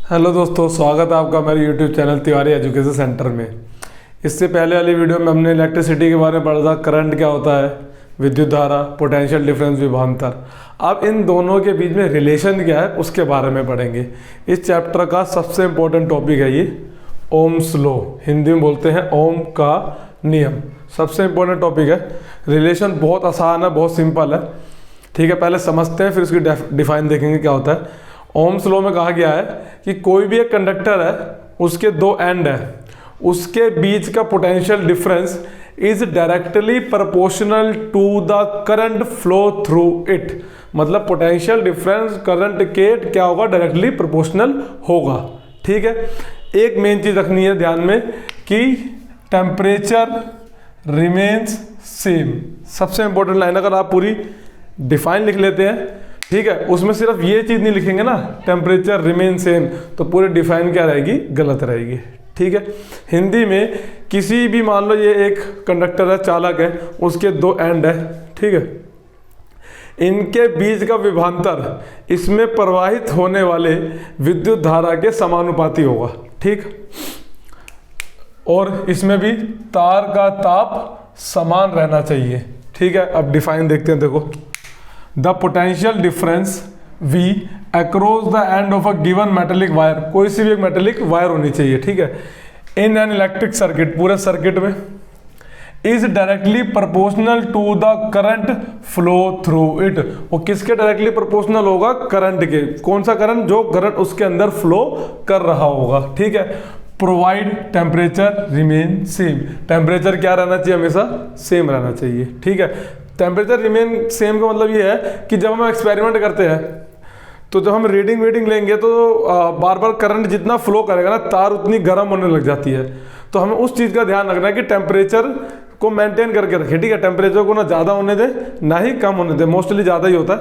Hello दोस्तों, स्वागत है आपका मेरे YouTube channel Tiwari education centre में। इससे पहले वाली वीडियो में हमने इलेक्ट्रिसिटी के बारे में पढ़ा था, करंट क्या होता है, विद्युत धारा, पोटेंशियल डिफरेंस, विभवांतर। अब इन दोनों के बीच में रिलेशन क्या है उसके बारे में पढ़ेंगे। इस चैप्टर का सबसे इम्पोर्टेंट टॉपिक है ये ओम्स लॉ, हिंदी में बोलते हैं ओम का नियम। सबसे इम्पोर्टेंट टॉपिक है। रिलेशन बहुत आसान है, बहुत सिंपल है। ठीक है, पहले समझते हैं फिर उसकी डिफाइन देखेंगे क्या होता है। ओम्स लॉ में कहा गया है कि कोई भी एक कंडक्टर है, उसके दो एंड है, उसके बीच का potential difference is directly proportional to the current flow through it. मतलब पोटेंशियल डिफरेंस करंट के क्या होगा, डायरेक्टली प्रोपोर्शनल होगा। ठीक है, एक मेन चीज रखनी है ध्यान में कि टेम्परेचर रिमेन्स सेम। सबसे इंपॉर्टेंट लाइन, अगर आप पूरी डिफाइन लिख लेते हैं, ठीक है, उसमें सिर्फ ये चीज नहीं लिखेंगे ना, टेम्परेचर रिमेन सेम, तो पूरी डिफाइन क्या रहेगी, गलत रहेगी। ठीक है, हिंदी में किसी भी, मान लो ये एक कंडक्टर है, चालक है, उसके दो एंड है, ठीक है, इनके बीच का विभवांतर इसमें प्रवाहित होने वाले विद्युत धारा के समानुपाती होगा। ठीक, और इसमें भी तार का ताप समान रहना चाहिए। ठीक है, अब डिफाइन देखते हैं। देखो, the potential difference V across the end of a given metallic wire, कोई सी भी एक मेटेलिक वायर होनी चाहिए, ठीक है, इन एन इलेक्ट्रिक सर्किट, पूरे सर्किट में, is directly proportional to the current flow through it. वो किसके डायरेक्टली प्रोपोर्शनल होगा, करंट के। कौन सा करंट, जो करंट उसके अंदर फ्लो कर रहा होगा। ठीक है, provide temperature remain same, temperature क्या रहना चाहिए, हमेशा सेम रहना चाहिए। ठीक है, टेम्परेचर रिमेन सेम का मतलब ये है कि जब हम एक्सपेरिमेंट करते हैं तो जब हम रीडिंग लेंगे तो बार बार करंट जितना फ्लो करेगा ना, तार उतनी गर्म होने लग जाती है। तो हमें उस चीज़ का ध्यान रखना है कि टेम्परेचर को मेंटेन करके रखें। ठीक है, टेम्परेचर को ना ज़्यादा होने दे ना ही कम होने दे, मोस्टली ज़्यादा ही होता है।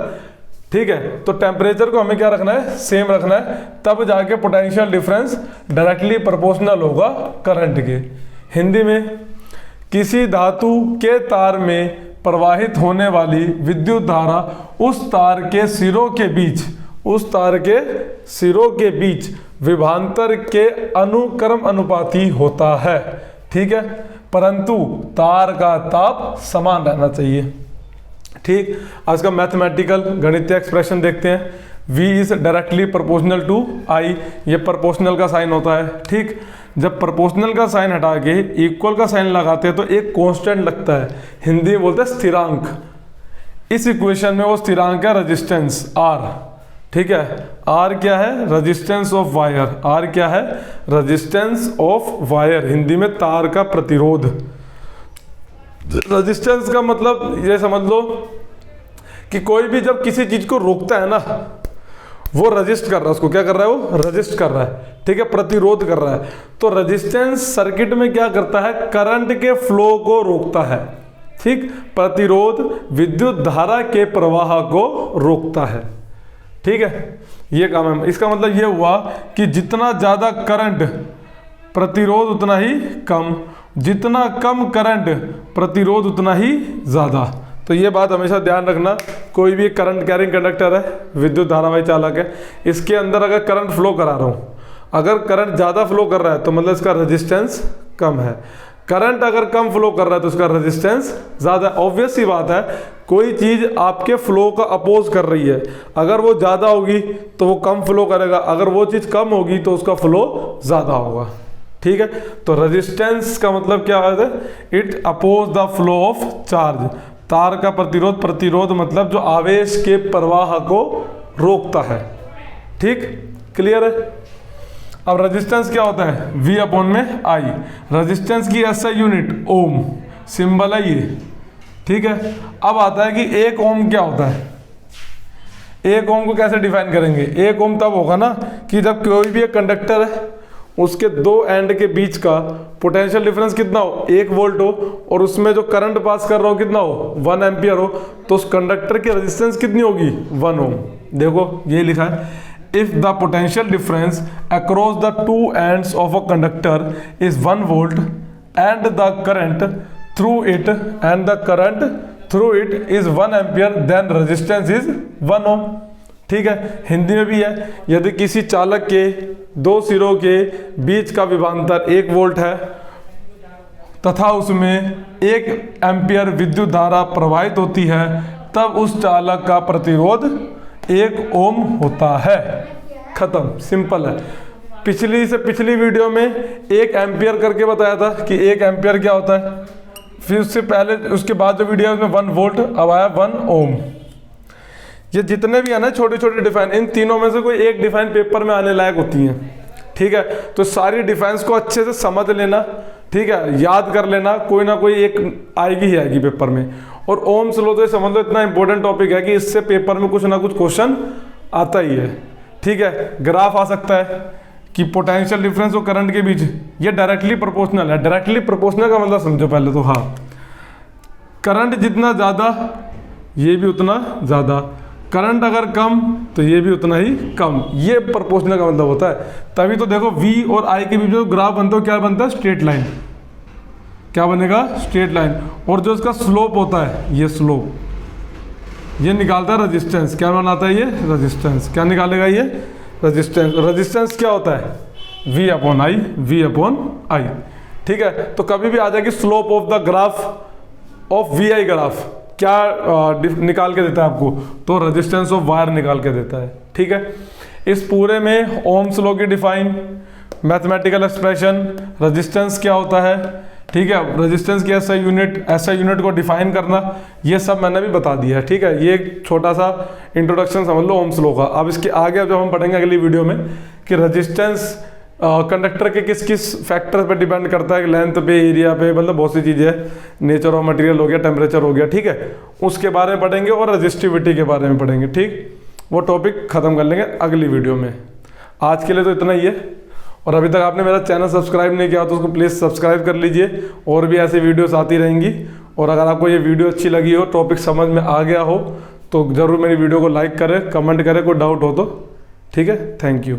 ठीक है, तो टेम्परेचर को हमें क्या रखना है, सेम रखना है, तब जाके पोटेंशियल डिफरेंस डायरेक्टली प्रोपोर्शनल होगा करंट के। हिंदी में, किसी धातु के तार में प्रवाहित होने वाली विद्युत धारा उस तार के सिरों के बीच विभवांतर के अनुक्रम अनुपाती होता है। ठीक है, परंतु तार का ताप समान रहना चाहिए। ठीक, आज का मैथमेटिकल गणितीय एक्सप्रेशन देखते हैं। V is directly proportional to I, ये प्रोपोर्शनल का साइन होता है। ठीक, जब प्रोपोर्शनल का साइन हटा के इक्वल का साइन लगाते हैं तो एक कांस्टेंट लगता है, हिंदी में बोलते हैं स्थिरांक। इस इक्वेशन में वो स्थिरांक है रेजिस्टेंस R। ठीक है, R क्या है, रेजिस्टेंस ऑफ वायर। R क्या है, रेजिस्टेंस ऑफ वायर, हिंदी में तार का प्रतिरोध। रेजिस्टेंस का मतलब ये समझ लो कि कोई भी जब किसी चीज को रोकता है ना, वो रजिस्ट कर रहा है, उसको क्या कर रहा है, वो रजिस्ट कर रहा है। ठीक है, प्रतिरोध कर रहा है। तो रेजिस्टेंस सर्किट में क्या करता है, करंट के फ्लो को रोकता है। ठीक, प्रतिरोध विद्युत धारा के प्रवाह को रोकता है। ठीक है, ये काम है। इसका मतलब ये हुआ कि जितना ज्यादा करंट, प्रतिरोध उतना ही कम, जितना कम करंट, प्रतिरोध उतना ही ज्यादा। तो ये बात हमेशा ध्यान रखना। कोई भी करंट कैरिंग कंडक्टर है, विद्युत धारावाही चालक है, इसके अंदर अगर करंट फ्लो करा रहा हूँ, अगर करंट ज़्यादा फ्लो कर रहा है तो मतलब इसका रेजिस्टेंस कम है। करंट अगर कम फ्लो कर रहा है तो उसका रेजिस्टेंस ज़्यादा। ऑब्वियस सी बात है, कोई चीज़ आपके फ्लो का अपोज कर रही है, अगर वो ज़्यादा होगी तो वो कम फ्लो करेगा, अगर वो चीज़ कम होगी तो उसका फ्लो ज़्यादा होगा। ठीक है, तो रेजिस्टेंस का मतलब क्या है, it oppose the flow of charge. तार का प्रतिरोध मतलब जो आवेश के प्रवाह को रोकता है। ठीक, क्लियर है। अब रेजिस्टेंस क्या होता है, V अपॉन में I। रेजिस्टेंस की ऐसा यूनिट ओम, सिंबल है ये। ठीक है, अब आता है कि एक ओम क्या होता है। एक ओम को कैसे डिफाइन करेंगे, एक ओम तब होगा ना कि जब कोई भी एक कंडक्टर है, उसके दो एंड के बीच का पोटेंशियल डिफरेंस कितना हो, 1 वोल्ट हो, और उसमें जो करंट पास कर रहा हो कितना हो, 1 एम्पियर हो, तो उस कंडक्टर की रेजिस्टेंस कितनी होगी, 1 ओम। देखो ये लिखा है, if the potential difference across the two ends of a conductor is 1 volt and the current through it is 1 ampere, then resistance is 1 ohm. ठीक है, हिंदी में भी है, यदि किसी चालक के दो सिरों के बीच का विभवांतर 1 वोल्ट है तथा उसमें 1 एम्पियर विद्युत धारा प्रवाहित होती है, तब उस चालक का प्रतिरोध 1 ओम होता है। खत्म, सिंपल है। पिछली वीडियो में 1 एम्पियर करके बताया था कि 1 एम्पियर क्या होता है, फिर उसके बाद जो वीडियो है उसमें 1 वोल्ट, अब आया 1 ओम। ये जितने भी है ना छोटे छोटे डिफाइन, इन तीनों में से कोई एक डिफाइन पेपर में आने लायक होती हैं, ठीक है। तो सारी डिफाइंस को अच्छे से समझ लेना, ठीक है, याद कर लेना, कोई ना कोई एक आएगी ही आएगी पेपर में। और ओम्स लॉ तो ये समझ लो इतना इंपॉर्टेंट टॉपिक है कि इससे पेपर में कुछ ना कुछ क्वेश्चन आता ही है, ठीक है। ग्राफ आ सकता है कि पोटेंशियल डिफरेंस और करंट के बीच, ये डायरेक्टली प्रोपोर्शनल है। डायरेक्टली प्रोपोर्शनल का मतलब समझो पहले तो, हाँ, करंट जितना ज़्यादा ये भी उतना ज़्यादा, करंट अगर कम तो ये भी उतना ही कम, ये प्रोपोर्शनल का मतलब होता है। तभी तो देखो V और I के बीच में ग्राफ बनता है, क्या बनता है, स्ट्रेट लाइन। क्या बनेगा, स्ट्रेट लाइन। और जो इसका स्लोप होता है, ये स्लोप, ये निकालता है रेजिस्टेंस। क्या बनाता है ये, रेजिस्टेंस। क्या निकालेगा ये, रेजिस्टेंस। रेजिस्टेंस क्या होता है, V upon I, V upon I, ठीक है। तो कभी भी आ जाएगी slope of the graph of VI graph, क्या निकाल के देता है आपको, तो रेजिस्टेंस ऑफ वायर निकाल के देता है, ठीक है। इस पूरे में ओम्स लॉ की डिफाइन, मैथमेटिकल एक्सप्रेशन, रेजिस्टेंस क्या होता है, ठीक है, रेजिस्टेंस की ऐसा यूनिट को डिफाइन करना, ये सब मैंने भी बता दिया है, ठीक है। ये एक छोटा सा इंट्रोडक्शन समझ लो ओम्स लॉ का। अब इसके आगे जब हम पढ़ेंगे अगली वीडियो में कि रेजिस्टेंस कंडक्टर के किस किस फैक्टर पे डिपेंड करता है, लेंथ पे, एरिया पे, मतलब बहुत सी चीज़ें हैं, नेचर ऑफ मटेरियल हो गया, टेम्परेचर हो गया, ठीक है, उसके बारे में पढ़ेंगे। और रजिस्टिविटी के बारे में पढ़ेंगे, ठीक। वो टॉपिक ख़त्म कर लेंगे अगली वीडियो में। आज के लिए तो इतना ही है। और अभी तक आपने मेरा चैनल सब्सक्राइब नहीं किया तो उसको प्लीज़ सब्सक्राइब कर लीजिए, और भी ऐसी वीडियोस आती रहेंगी। और अगर आपको ये वीडियो अच्छी लगी हो, टॉपिक समझ में आ गया हो, तो ज़रूर मेरी वीडियो को लाइक करें, कमेंट करें, कोई डाउट हो तो, ठीक है। Thank you.